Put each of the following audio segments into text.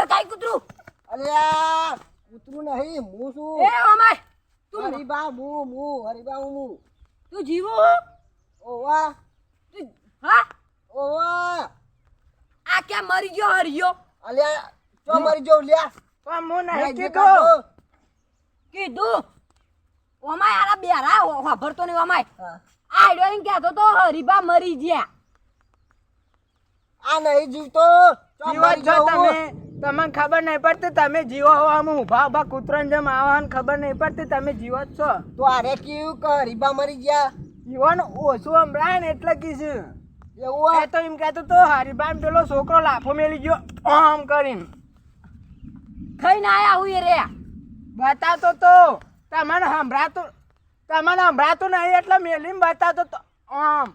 અરે કાઈ કૂતરું અલ્યા કૂતરું નહીં હું છું એ ઓમાય તું હરીબા હરીબા હું તું જીવો ઓવા તું હા ઓવા આ કે મરી ગયો હરિયો અલ્યા ચો મરી જો લ્યા પણ હું નહીં કીધું કીધું ઓમાય આરા બેરા વાભરતો નહીં ઓમાય હા આડ્યો એમ કહેતો તો હરીબા મરી ગયા આ નહીં જીવતો ચો જીવો મરી છો જાઉં. તમે તમને ખબર નહીં પડતી તમે જીવો હો આમ ઊભા ઊભા કૂતરાને જેમ આવવાની ખબર નહીં પડતી તમે જીવો જ છો તો આરે કેવું કે હરીબા મરી ગયા જીવન ઓછું સંભળાય ને એટલે કીધું એવું એ તો એમ કહેતો તો હરીબાન પેલો છોકરો લાફો મેલી ગયો આમ કરીને ખાઈને આયા હું રે બતાવતો તો તમને સંભળાતું નહીં એટલે મેલીને બતાવતો તો આમ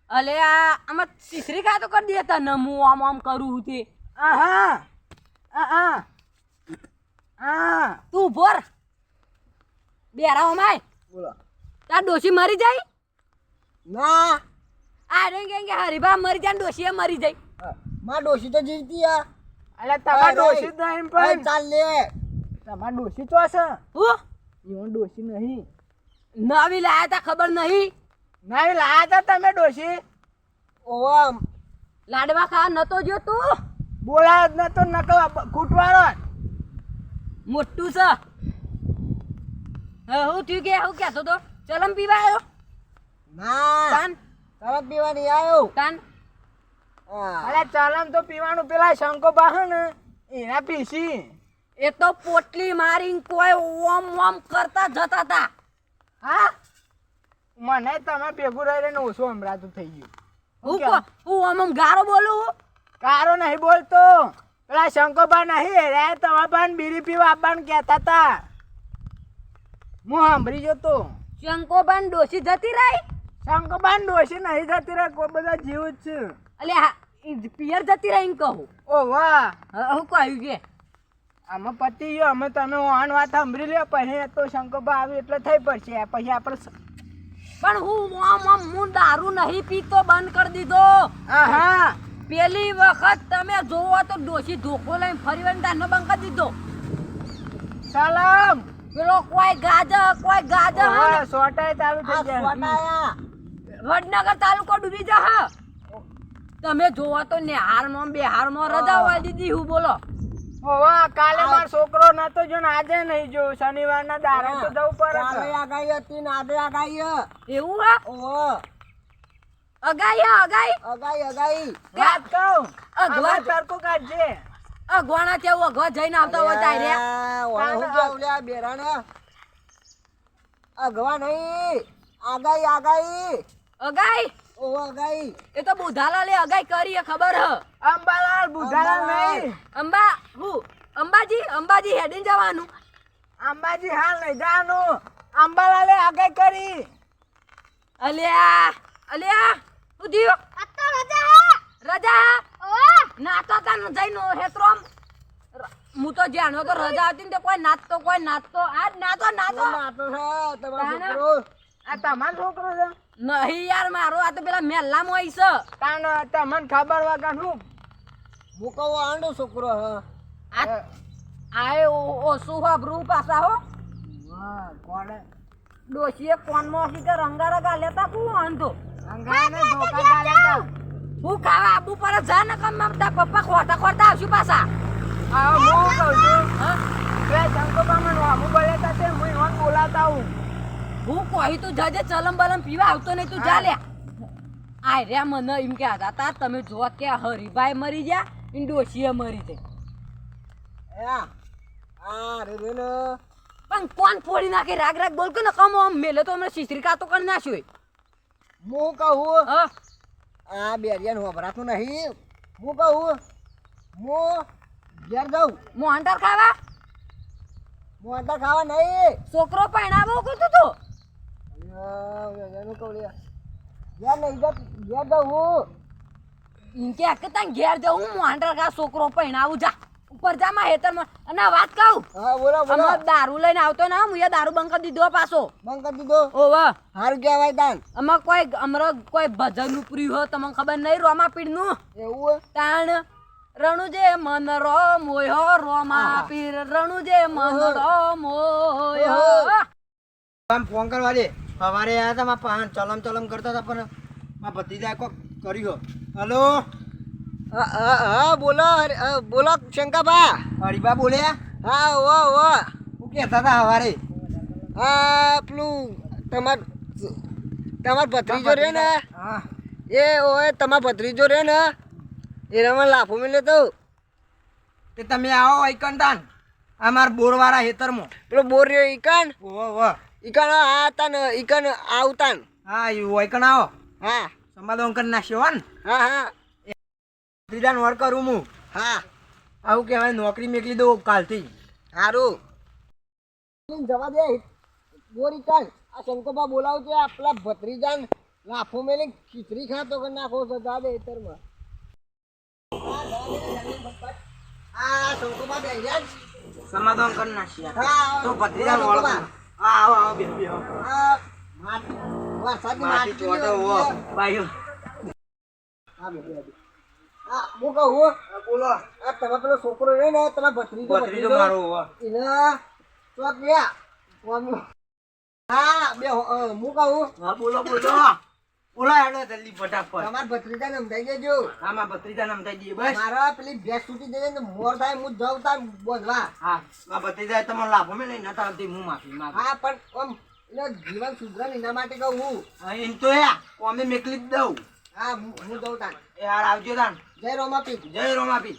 અલે આ આમાં સીસરી ખાતો કરી દેતા ન હું આમ આમ કરું હું તે આહા આ તું ઉભો ર. બેરા ઓમાય બોલો તાર ડોશી મરી જાય ના આ રે કે હરીબા મરી જાય ને ડોશીએ મરી જાય માં ડોશી તો જીવતી આ એટલે તમારે ડોશી જ નહીં પણ ચાલ લે તમારે ડોશી તો હશે હું ઈવન ડોશી નહીં નવી લાયા તા ખબર નહીં નહીં લાયા હતા તમે ડોશી ઓવા લાડવા ખા નતો જો તું બોલાય જ નતો નકો કૂટવાળો મોટું છે હું થયું કે હું કહેતો તો ચલમ પીવા આવ્યો ના તાન તરત પીવા નહીં આવ્યો તાન હા અરે ચાલમ તો પીવાનું પેલા શંકો બાહ ને એના પીસી એ તો પોટલી મારીને કોઈ ઓમ ઓમ કરતા જતા તા હા મને તમે ભેગું રહી રહીને ઓછું હમણાં થઈ ગયું હું ઓમ ઓમ ગારો બોલું કારો નહીં બોલતો પેલા શંકોબા નહીં રે તમારા પાન બીડી પીવા આપવાનું કહેતા હતા હું સાંભળી જતો શંકોબાન ડોશી જતી રહી શંકોબા ડોશી નહીં જતી રે કોઈ બધા જીવ જ છે અલે પિયર જતી રહી કહું ઓ વાહ હું કહ્યું કે આમાં પતી ગયો અમે તમે વાન વાત સાંભળી લ્યો પછી તો શંકોબા આવી એટલે થઈ પડશે પછી આપણે પણ હું ઓમ ઓમ હું દારૂ નહીં પીતો બંધ કરી દીધો હા પેલી વખત તમે જોવો તો ડોશી ધોકો લઈને ફરી વાર દાનો બંધ કરી દીધો સલામ પેલો કોઈ ગાજર હા સોટાય ચાલુ થઈ જાય સ્વાટાયા વડનગર તાલુકો ડૂબી જા તમે જોવો તો નેહારમાં બેહારમાં રજા વાળી દીધી હું બોલો ઓવા કાલે મારો છોકરો નતો જો ને આજે નહીં જો શનિવારના દારે તો જવું કાલે પડે આગાઈ હતી ને આજે આગાઈ એવું હા ઓહો અગાઈ અગાઈ વાત કહું અગવા તરકો કાઢજે અગવાણા કેવું અગવા જઈને આવતા હોય તારે હું જાઉં લ્યા બેરાને અગવા નહીં આગાઈ અગાઈ ઓહો અગાઈ એ તો બુધાલાલે અગાઈ કરી હે ખબર હ અંબાલાલ બુધાલાલ નહીં અંબાજી હેડીને જવાનું અંબાજી હાલ નહીં જવાનું અંબાલાલે આગળ કરી અલ્યા શું થયું રજા ના તો તને જઈને હેત્રોમ હું તો જાણો તો રજા હતી ને તે કોઈ નાચતો આજ નાચો નાતો છે તમારો છોકરો આ તમારો છોકરો છે નહીં યાર મારો આ તો પેલા મેલ્લામાં આવી છે તાન તમને ખબર વગર હું મુકવો આંડો છોકરો હ આય ઓછું વાપરું પાછા હો વાહ કોણે ડોશીએ કોનમાં હશે કે રંગારગા લેતા હું વાંધો અંગાને ધોકા ગાલેતા હું ખાવા આબુ પર જા ને કમ તાર પપ્પા ખોટા આવશું પાછા આ હું કહું છું હા કે શંકોબા મને વામુ બોલાતા તે હું ઈવન બોલાતા હું હું કહી તું જાજે ચલમ બલમ પીવા આવતો નહીં તું જા લે આય રે મને એમ કહેતા તા તમે જો કે હરીભાઈ મરી ગયા ઇન ડોશીએ મરી જાય આ રે ને પણ કોણ ફોડી નાખે રાગ બોલ કે ને કમ આમ મેલે તો અમે શીશરી કાતો કરી નાખ્યો હું કહું હા આ બેરિયાન હોભરાતું નહીં હું કહું હું ઘેર જાઉં મોહનટાર ખાવા હું અંદર ખાવા નહીં છોકરો પહેણાવો કીધું તું એનું કહું લે ઘેર નહીં ઘેર જાઉં હું એમ કે તાન ઘેર જવું મોહનટાર ખા છોકરો પહેણાવું જા ઉપર જા માં હેતરમાં અને વાત કહું હા બોલો બોલો અમે દારૂ લઈને આવતો ને હું દારૂ બંધ કરી દીધો પાછો બંધ કરી દીધો ઓવા સારું કહેવાય તાન આમાં કોઈ ભજન ઉપર્યું હોય તમને ખબર નહીં રોમાપીડ નું એવું તાણ રણુજે મન રો મોયો રોમા પીર રણુજે મન રો મોયો આમ ફોન કરવા દે સવારે આવ્યા હતા મારા પાન ચલમ ચલમ કરતા હતા પણ મારા ભત્રીજાએ કોક કર્યો. હલો હા બોલો બોલો શંકાભા હરિભા બોલ્યા. હા ઓ શું કહેતા હતા સવારે? હા પેલું તમાર ભત્રીજો રે ને એ ઓય તમાર ભત્રીજો રે ને એ રમણ લાફો મેલે તો તે તમે આવો ઈકંદાન અમાર બોરવાળા હેતરમાં પેલો બોર રહ્યો ઈકન ઈકન આ હતા ને ઈકન આવતાન હા એવું ઈકન આવો હા સમાધાન કરી નાખ્યો ને હા ત્રીજાન વર કરું હું હા આવું કહેવાય નોકરી મેકલી દઉં કાલથી સારું જવા દે બોર ઈકન આ શંકોબા બોલાવું છે આપલા ભત્રીજાન લાફો મેલે ખીચડી ખાતો કે નાખો જવા દે હેતરમાં આ શંકોબા બે સમાધાન કરી નાખ્યા તો ભત્રીજાન વર આવો બેહો માટી ચોટો હો ભાઈ હા બેહો આ હું કહું બોલો આ તમે પેલો છોકરો રે ને તમારા ભત્રીજો મારો હો એના ચોક ગયા હા બે હું કહું હા બોલો બોલો હેડો જલ્દી ફટાફટ તમારા ભત્રીજા નમતાઈ દેજો હા મારા ભત્રીજા નમતાઈ દઈએ બસ મારા પેલી ભેંસ છૂટી જશે ને મોર થાય હું જાઉં તાર બોધવા હા મારા ભત્રીજા તમને લાભો મે લઈ નતા આવતી હું માફી માંગ હા પણ આમ એટલે જીવન સુધરે એના માટે કહું હું એમ તો કોમે મેકલી જ દઉં હા હું જાઉં તાર એ હાર આવજો તાન જય રોમાપી